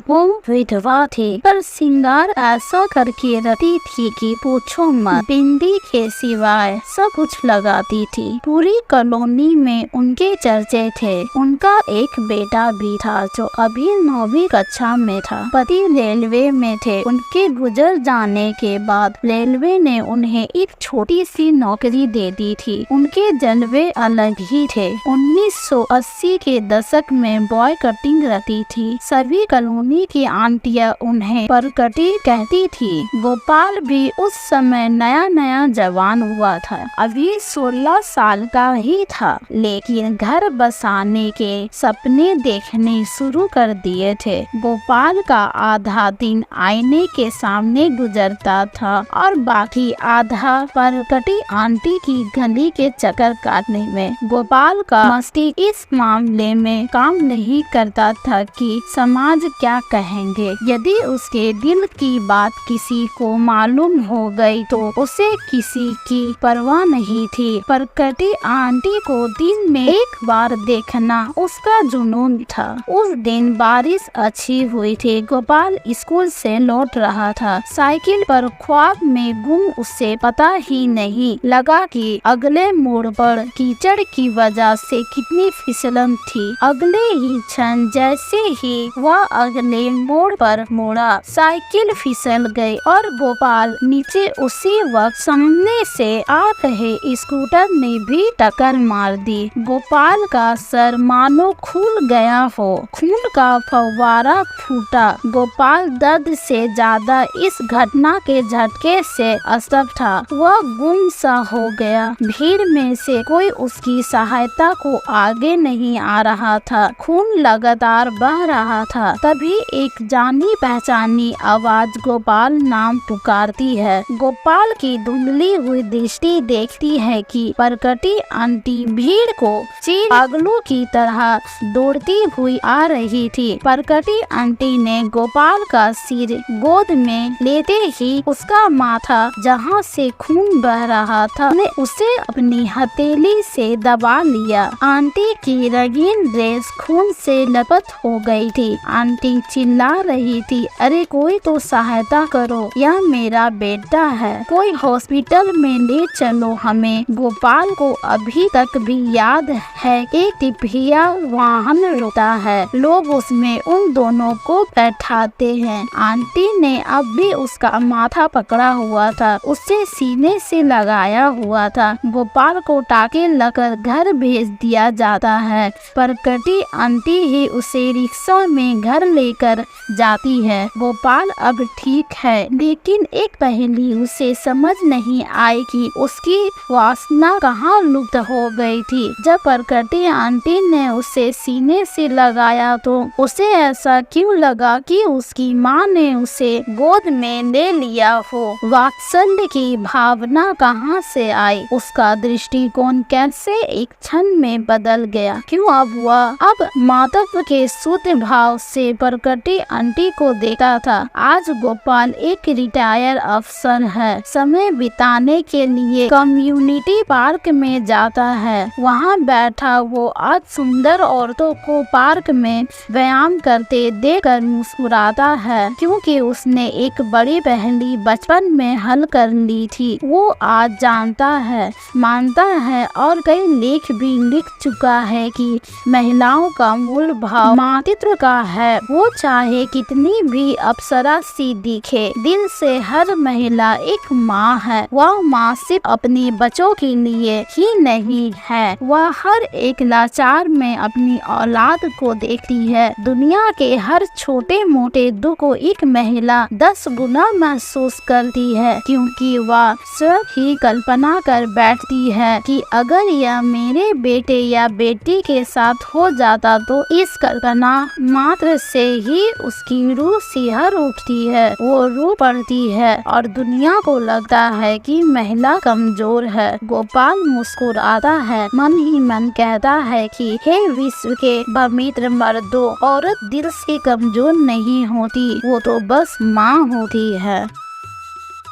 वो विधवा थी, पर सिंगार ऐसा करके रखती थी कि पूछो मत। बिंदी के सिवाय सब कुछ लगाती थी। पूरी कॉलोनी में उनके चर्चे थे। उनका एक बेटा भी था जो अभी 9वीं कक्षा में था। पति रेलवे में थे। उनके गुजर जाने के बाद रेलवे ने उन्हें एक छोटी सी नौकरी दे दी थी। उनके जलवे अलग ही थे। 1980 के दशक में बॉय कटिंग रहती थी। सभी कॉलोनी की आंटियां उन्हें परकटी कहती थी। गोपाल भी उस समय नया नया जवान हुआ था, अभी 16 साल का ही था, लेकिन घर बसाने के सपने देखने शुरू कर दिए थे। गोपाल का आधा दिन आईने के सामने गुजरता था और बाकी आधा परकटी आंटी की गली के चक्कर काटने में। गोपाल का मस्तिष्क इस मामले में काम नहीं करता था कि समाज क्या कहेंगे। यदि उसके दिल की बात किसी को मालूम हो गई तो उसे किसी की परवाह नहीं थी। परकटी आंटी को दिन में एक बार देखना उसका जुनून था। उस दिन बारिश अच्छी हुई थी। गोपाल स्कूल से लौट रहा था। साइकिल पर ख्वाब में गुम उसे पता ही नहीं लगा कि अगले मोड़ पर कीचड़ की वजह से कितनी फिसलन थी। अगले ही क्षण जैसे ही वह अगले मोड़ पर मुड़ा, साइकिल फिसल गई और गोपाल नीचे। उसी वक्त सामने से आ रहे स्कूटर ने भी टक्कर मार दी। गोपाल का सर मानो खुल गया हो। खून का फव्वारा फूटा। गोपाल दर्द से ज्यादा इस घटना के झटके से अस्वस्थ था। वह गुम सा हो गया। भीड़ में से कोई उसकी सहायता को आगे नहीं आ रहा था। खून लगातार बह रहा था। तभी एक जानी पहचानी आवाज गोपाल नाम पुकारती है। गोपाल की धुंधली हुई दृष्टि देखती है कि परकटी आंटी भीड़ को चीर पागलों की तरह दौड़ती हुई आ रही थी। परकटी आंटी ने गोपाल का सिर गोद में लेते ही उसका माथा जहां से खून बह रहा था ने उसे अपनी हथेली से दबा लिया। आंटी की रंगीन ड्रेस खून से लपट हो गई थी। आंटी चिल्ला रही थी, अरे कोई तो सहायता करो, यह मेरा बेटा है, कोई हॉस्पिटल में ले चलो हमें। गोपाल को अभी तक भी याद है एक टिपिया वाहन रुकता है, लोग उसमें उन दोनों को बैठाते हैं। आंटी ने अब भी उसका माथा पकड़ा हुआ था, उसे सीने से लगाया हुआ था। गोपाल को टाके लगकर घर भेज दिया जाता है। परकटी आंटी ही उसे रिक्शा में घर लेकर जाती है। गोपाल अब ठीक है, लेकिन एक पहेली उसे समझ नहीं आई कि उसकी वासना कहाँ लुप्त हो गई थी। जब परकटी आंटी ने उसे सीने से लगाया तो उसे ऐसा क्यों लगा कि उसकी माँ ने उसे गोद में ले लिया हो। वात्सल्य की भावना कहाँ से आई, उसका दृष्टिकोण कैसे एक क्षण में बदल गया। क्यों अब मातृत्व के शुद्ध भाव से परकटी आंटी को देखता था। आज गोपाल एक रिटायर अफसर है। समय बिताने के लिए कम्युनिटी पार्क में जाता है। वहाँ बैठा वो आज सुंदर औरतों को पार्क में व्यायाम करते देखकर मुस्कुराता है, क्योंकि उसने एक बड़ी पहेली बचपन में हल कर ली थी। वो आज जानता है, मानता है और कई लेख भी लिख चुका है कि महिलाओं का मूल भाव मातृत्व का है। वो चाहे कितनी भी अप्सरा सी दिखे, दिल से हर महिला एक माँ है। वह माँ सिर्फ अपने बच्चों के लिए ही नहीं है, वह हर एक लाचार में अपनी औलाद को देखती है। दुनिया के हर छोटे मोटे दुख को एक महिला 10 गुना महसूस करती है, क्योंकि वह स्वयं ही कल्पना कर बैठती है कि अगर यह मेरे बेटे या बेटी के साथ हो जाता तो इस कल्पना मात्र से ही उसकी रूह सिहर उठती है, वो रो पड़ती है और दुनिया को लगता है कि महिला कमजोर है। गोपाल मुस्कुराता है, मन ही मन कहता है कि हे विश्व के पवित्र मर्दों, औरत दिल से कमजोर नहीं होती, वो तो बस माँ होती है।